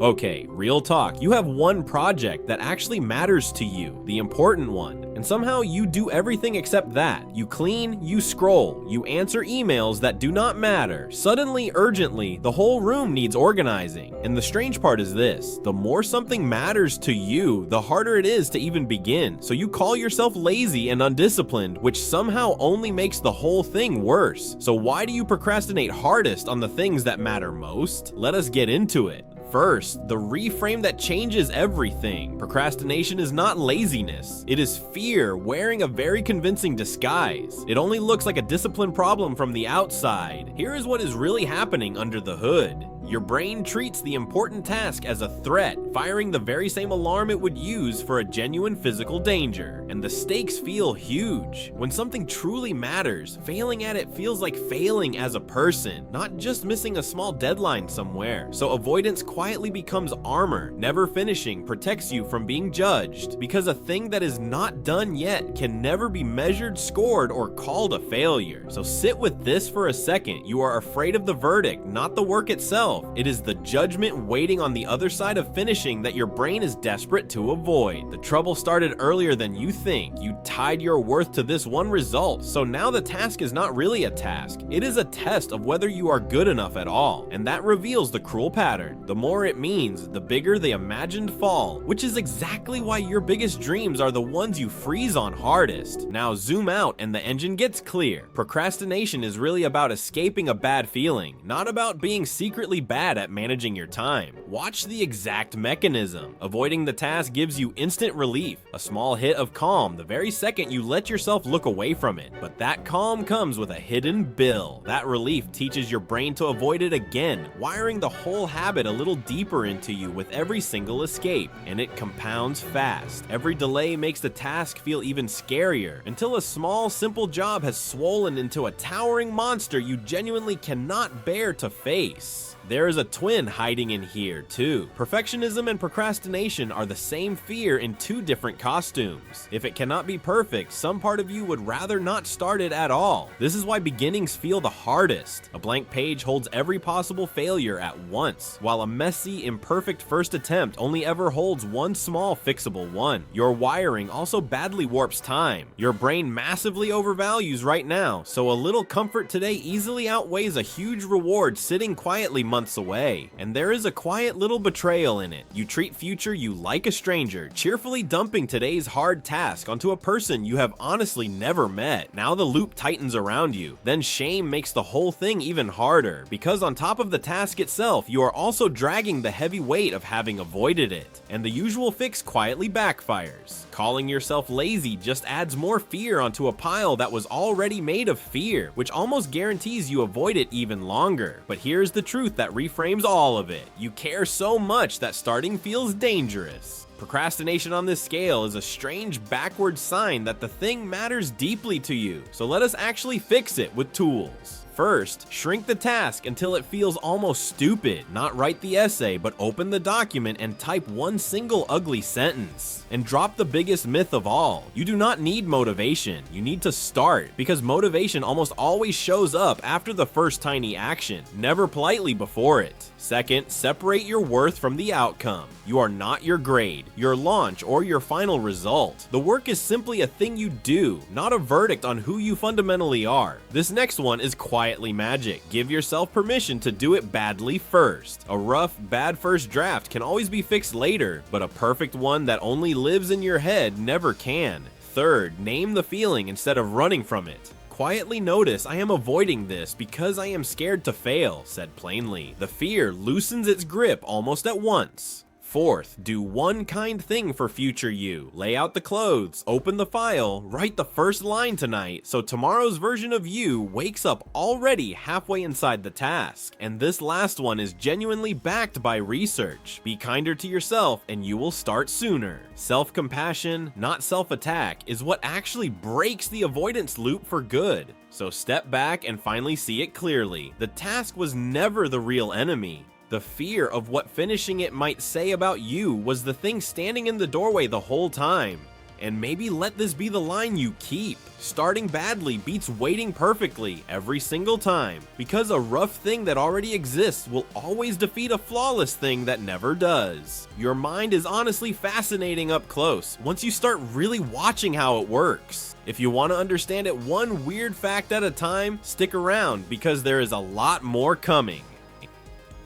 Okay, real talk, you have one project that actually matters to you, the important one, and somehow you do everything except that. You clean, you scroll, you answer emails that do not matter. Suddenly, urgently, the whole room needs organizing. And the strange part is this, the more something matters to you, the harder it is to even begin. So you call yourself lazy and undisciplined, which somehow only makes the whole thing worse. So why do you procrastinate hardest on the things that matter most? Let us get into it. First, the reframe that changes everything. Procrastination is not laziness. It is fear wearing a very convincing disguise. It only looks like a discipline problem from the outside. Here is what is really happening under the hood. Your brain treats the important task as a threat, firing the very same alarm it would use for a genuine physical danger. And the stakes feel huge. When something truly matters, failing at it feels like failing as a person, not just missing a small deadline somewhere. So avoidance quietly becomes armor. Never finishing protects you from being judged, because a thing that is not done yet can never be measured, scored, or called a failure. So sit with this for a second. You are afraid of the verdict, not the work itself. It is the judgment waiting on the other side of finishing that your brain is desperate to avoid. The trouble started earlier than you think. You tied your worth to this one result, so now the task is not really a task. It is a test of whether you are good enough at all, and that reveals the cruel pattern. The more it means, the bigger the imagined fall, which is exactly why your biggest dreams are the ones you freeze on hardest. Now zoom out and the engine gets clear. Procrastination is really about escaping a bad feeling, not about being secretly bad at managing your time. Watch the exact mechanism. Avoiding the task gives you instant relief, a small hit of calm the very second you let yourself look away from it. But that calm comes with a hidden bill. That relief teaches your brain to avoid it again, wiring the whole habit a little deeper into you with every single escape, and it compounds fast. Every delay makes the task feel even scarier, until a small, simple job has swollen into a towering monster you genuinely cannot bear to face. There is a twin hiding in here too. Perfectionism and procrastination are the same fear in two different costumes. If it cannot be perfect, some part of you would rather not start it at all. This is why beginnings feel the hardest. A blank page holds every possible failure at once, while a messy, imperfect first attempt only ever holds one small fixable one. Your wiring also badly warps time. Your brain massively overvalues right now, so a little comfort today easily outweighs a huge reward sitting quietly months away. And there is a quiet little betrayal in it. You treat future you like a stranger, cheerfully dumping today's hard task onto a person you have honestly never met. Now the loop tightens around you. Then shame makes the whole thing even harder, because on top of the task itself, you are also dragging the heavy weight of having avoided it. And the usual fix quietly backfires. Calling yourself lazy just adds more fear onto a pile that was already made of fear, which almost guarantees you avoid it even longer. But here's the truth that reframes all of it. You care so much that starting feels dangerous. Procrastination on this scale is a strange backward sign that the thing matters deeply to you. So let us actually fix it with tools. First, shrink the task until it feels almost stupid. Not write the essay, but open the document and type one single ugly sentence. And drop the biggest myth of all. You do not need motivation. You need to start, because motivation almost always shows up after the first tiny action, never politely before it. Second, separate your worth from the outcome. You are not your grade, your launch, or your final result. The work is simply a thing you do, not a verdict on who you fundamentally are. This next one is quietly magic. Give yourself permission to do it badly first. A rough, bad first draft can always be fixed later, but a perfect one that only lives in your head never can. Third, name the feeling instead of running from it. Quietly notice, I am avoiding this because I am scared to fail, said plainly. The fear loosens its grip almost at once. Fourth, do one kind thing for future you. Lay out the clothes, open the file, write the first line tonight, so tomorrow's version of you wakes up already halfway inside the task. And this last one is genuinely backed by research. Be kinder to yourself and you will start sooner. Self-compassion, not self-attack, is what actually breaks the avoidance loop for good. So step back and finally see it clearly. The task was never the real enemy. The fear of what finishing it might say about you was the thing standing in the doorway the whole time. And maybe let this be the line you keep. Starting badly beats waiting perfectly every single time, because a rough thing that already exists will always defeat a flawless thing that never does. Your mind is honestly fascinating up close once you start really watching how it works. If you want to understand it one weird fact at a time, stick around because there is a lot more coming.